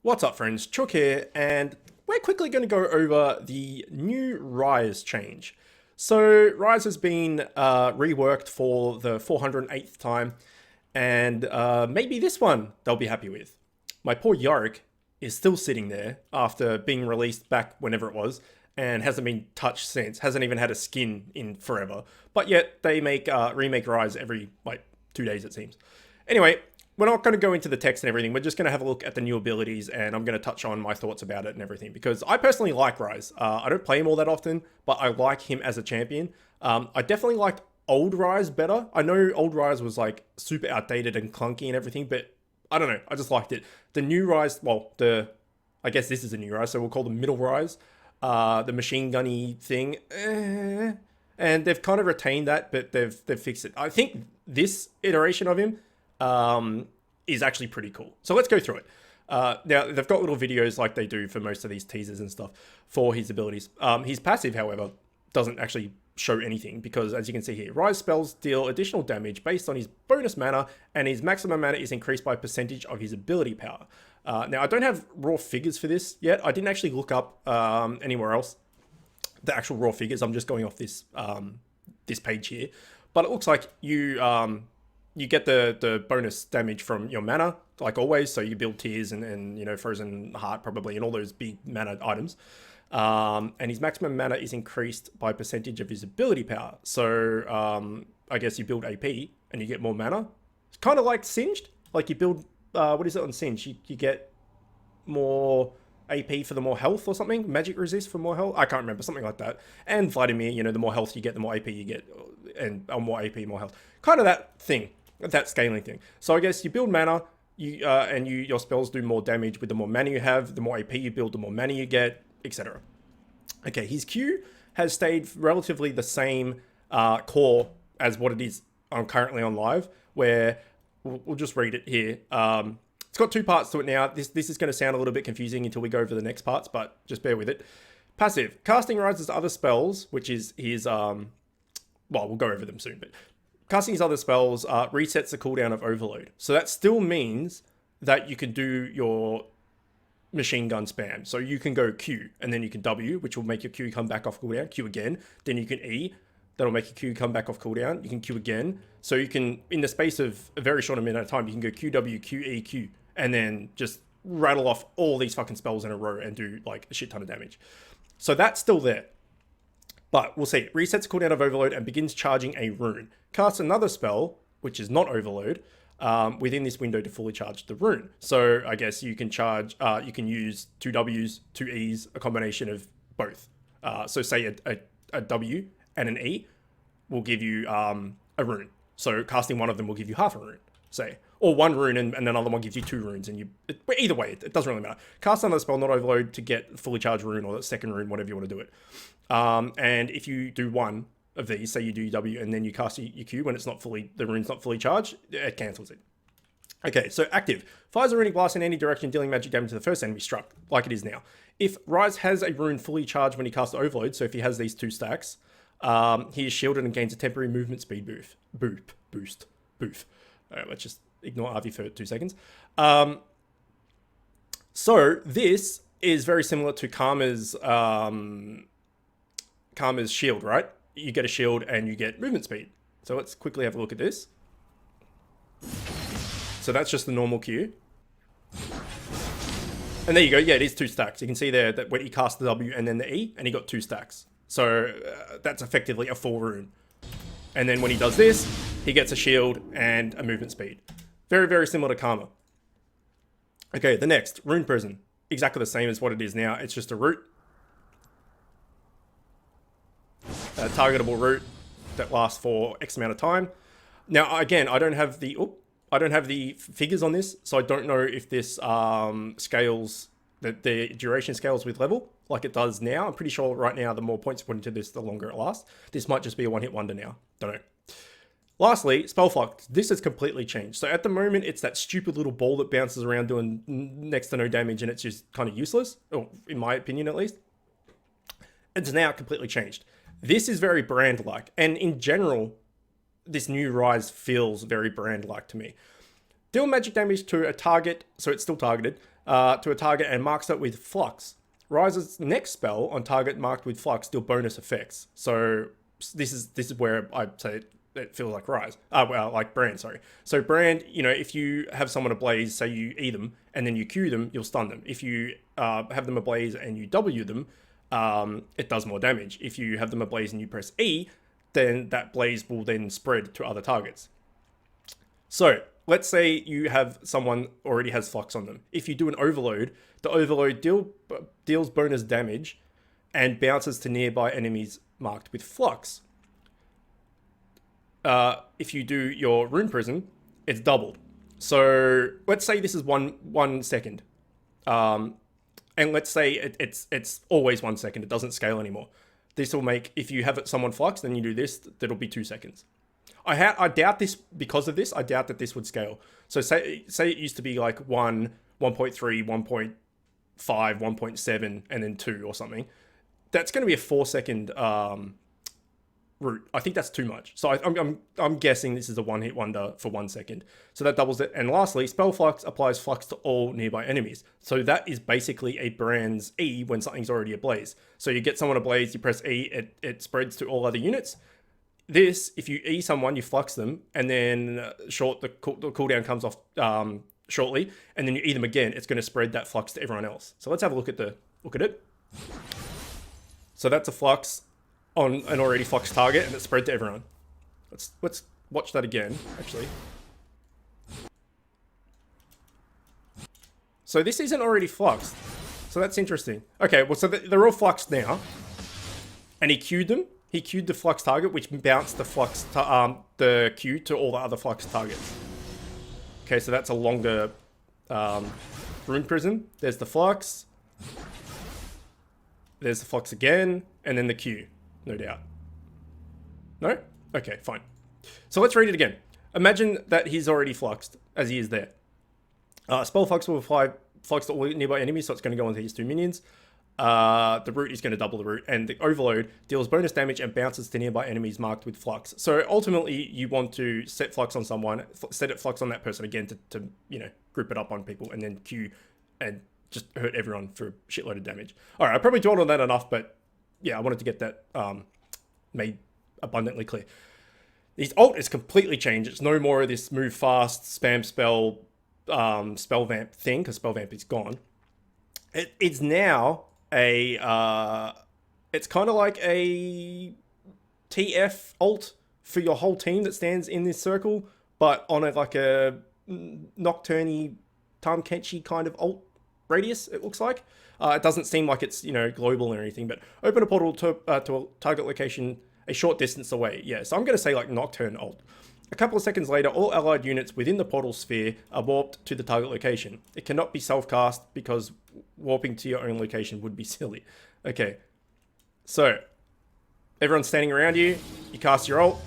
What's up, friends? Chook here, and we're quickly going to go over the new Rise change. So, Rise has been reworked for the 408th time, and maybe this one they'll be happy with. My poor Yorick is still sitting there after being released back whenever it was, and hasn't been touched since. Hasn't even had a skin in forever. But yet they make remake Rise every like 2 days, it seems. Anyway, we're not going to go into the text and everything. We're just going to have a look at the new abilities, and I'm going to touch on my thoughts about it and everything, because I personally like Rise. I don't play him all that often, but I like him as a champion. I definitely liked old Rise better. I know old Rise was like super outdated and clunky and everything, but I don't know. I just liked it. The new Rise, well, I guess this is a new Rise, so we'll call the middle Rise. The machine gunny thing, and they've kind of retained that, but they've fixed it. I think this iteration of him is actually pretty cool. So let's go through it. Now, they've got little videos like they do for most of these teasers and stuff for his abilities. His passive, however, doesn't actually show anything because, as you can see here, Rise spells deal additional damage based on his bonus mana, and his maximum mana is increased by a percentage of his ability power. Now, I don't have raw figures for this yet. I didn't actually look up anywhere else the actual raw figures. I'm just going off this this page here. But it looks like you get the bonus damage from your mana, like always. So you build Tears and you know, Frozen Heart probably, and all those big mana items. And his maximum mana is increased by percentage of his ability power. So I guess you build AP and you get more mana. It's kind of like Singed. Like you build, what is it on Singed? You get more AP for the more health or something. Magic resist for more health. I can't remember, something like that. And Vladimir, you know, the more health you get, the more AP you get, and more AP, more health. Kind of that thing, that scaling thing. So I guess you build mana, your spells do more damage with the more mana you have. The more AP you build, the more mana you get, etc. Okay, his Q has stayed relatively the same core as what it is currently on live, where we'll just read it here. It's got two parts to it now. This is going to sound a little bit confusing until we go over the next parts, but just bear with it. Passive. Casting Rise's other spells, which is his... well, we'll go over them soon, but casting his other spells resets the cooldown of Overload. So that still means that you can do your machine gun spam. So you can go Q, and then you can W, which will make your Q come back off cooldown. Q again. Then you can E. That'll make your Q come back off cooldown. You can Q again. So you can, in the space of a very short amount of time, you can go Q, W, Q, E, Q, and then just rattle off all these fucking spells in a row and do like a shit ton of damage. So that's still there. But we'll see. Resets cooldown of Overload and begins charging a rune. Casts another spell, which is not Overload, within this window to fully charge the rune. So I guess you can charge, you can use two Ws, two Es, a combination of both. So say a W and an E will give you a rune. So casting one of them will give you half a rune, say. Or one rune and another one gives you two runes. And either way, it doesn't really matter. Cast another spell, not Overload, to get fully charged rune or the second rune, whatever you want to do it. And if you do one of these, say you do W and then you cast your Q when it's not fully, the rune's not fully charged, it cancels it. Okay, so active. Fires a runic blast in any direction, dealing magic damage to the first enemy struck, like it is now. If Rise has a rune fully charged when he casts Overload, so if he has these two stacks, he is shielded and gains a temporary movement speed boost. Alright, let's just ignore RV for 2 seconds. So this is very similar to Karma's shield, right? You get a shield and you get movement speed. So let's quickly have a look at this. So that's just the normal Q. And there you go. Yeah, it is two stacks. You can see there that when he cast the W and then the E, and he got two stacks. So that's effectively a full rune. And then when he does this, he gets a shield and a movement speed. Very, very similar to Karma. Okay, the next, Rune Prison. Exactly the same as what it is now. It's just a root. A targetable root that lasts for X amount of time. Now, again, I don't have the figures on this, so I don't know if this scales, the duration scales with level, like it does now. I'm pretty sure right now, the more points you put into this, the longer it lasts. This might just be a one-hit wonder now. Don't know. Lastly, Spellflux. This has completely changed. So at the moment, it's that stupid little ball that bounces around doing next to no damage, and it's just kind of useless, or in my opinion at least. It's now completely changed. This is very brand-like, and in general, this new Rise feels very brand-like to me. Deal magic damage to a target, so it's still targeted, to a target and marks it with Flux. Ryze's next spell on target marked with Flux deal bonus effects. So this is where I say it feels like Ryze. Well, like Brand, sorry. So Brand, you know, if you have someone ablaze, say you E them and then you Q them, you'll stun them. If you have them ablaze and you W them, it does more damage. If you have them ablaze and you press E, then that blaze will then spread to other targets. So let's say you have someone already has Flux on them. If you do an overload, the overload deals bonus damage and bounces to nearby enemies marked with Flux. If you do your Rune Prison, it's doubled. So let's say this is one second. And let's say it's always 1 second. It doesn't scale anymore. This will make, if you have someone Flux, then you do this, that'll be 2 seconds. I doubt this, because of this, I doubt that this would scale. So say it used to be like 1, 1.3, 1.5, 1.7, and then 2 or something. That's going to be a 4 second route. I think that's too much. So I'm guessing this is a one-hit wonder for 1 second. So that doubles it. And lastly, Spell Flux applies Flux to all nearby enemies. So that is basically a Brand's E when something's already ablaze. So you get someone ablaze, you press E, it spreads to all other units. This, if you E someone, you Flux them, and then the cooldown comes off shortly, and then you E them again, it's going to spread that Flux to everyone else. So let's have a look at it. So that's a Flux on an already Flux target, and it's spread to everyone. Let's watch that again, actually. So this isn't already Fluxed. So that's interesting. Okay, well, so they're all Fluxed now. And he queued them. He queued the Flux target, which bounced the Flux the queue to all the other Flux targets. Okay, so that's a longer Rune Prison. There's the Flux. There's the Flux again, and then the queue. No doubt. No? Okay, fine. So let's read it again. Imagine that he's already Fluxed, as he is there. Spell Flux will apply Flux to all nearby enemies, so it's going to go onto his 2 minions. The root is going to double the root, and the Overload deals bonus damage and bounces to nearby enemies marked with Flux. So ultimately, you want to set Flux on someone, set it Flux on that person again to you know, group it up on people, and then Q and just hurt everyone for a shitload of damage. All right, I probably dwelled on that enough, but yeah, I wanted to get that made abundantly clear. His ult is completely changed. It's no more of this move fast, spam spell, spell vamp thing, because spell vamp is gone. It's now a, it's kind of like a TF ult for your whole team that stands in this circle, but on like a Nocturne, Tahm Kenchi kind of ult radius, it looks like. It doesn't seem like it's, you know, global or anything, but open a portal to a target location a short distance away. Yeah, so I'm going to say like Nocturne ult. A couple of seconds later, all allied units within the portal sphere are warped to the target location. It cannot be self-cast because warping to your own location would be silly. Okay, so everyone's standing around you, you cast your ult,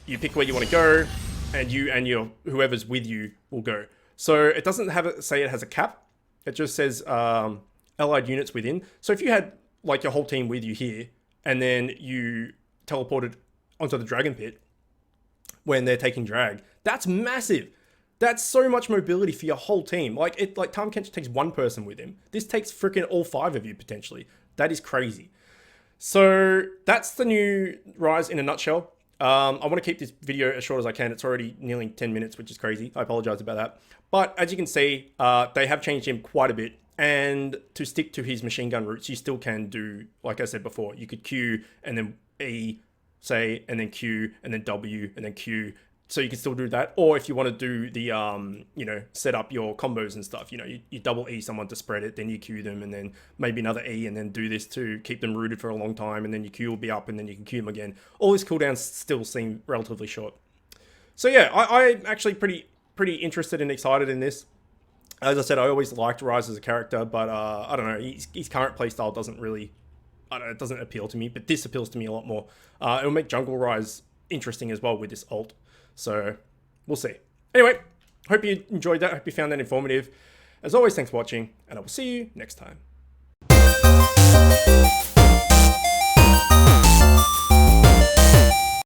you pick where you want to go, and you and your whoever's with you will go. So it doesn't have it say it has a cap. It just says allied units within. So if you had like your whole team with you here, and then you teleported onto the Dragon Pit when they're taking drag, that's massive. That's so much mobility for your whole team. Like Tahm Kench takes one person with him. This takes freaking all 5 of you potentially. That is crazy. So that's the new Ryze in a nutshell. I want to keep this video as short as I can. It's already nearly 10 minutes, which is crazy. I apologize about that. But as you can see, they have changed him quite a bit. And to stick to his machine gun routes, you still can do, like I said before, you could Q and then E, say, and then Q, and then W, and then Q. So you can still do that. Or if you want to do the, you know, set up your combos and stuff, you know, you double E someone to spread it, then you Q them, and then maybe another E, and then do this to keep them rooted for a long time, and then your Q will be up, and then you can Q them again. All these cooldowns still seem relatively short. So yeah, I'm actually pretty interested and excited in this. As I said, I always liked Ryze as a character, but I don't know, his current playstyle doesn't really, I don't know, it doesn't appeal to me, but this appeals to me a lot more. It'll make Jungle Ryze interesting as well with this ult. So we'll see. Anyway, hope you enjoyed that. Hope you found that informative. As always, thanks for watching, and I will see you next time.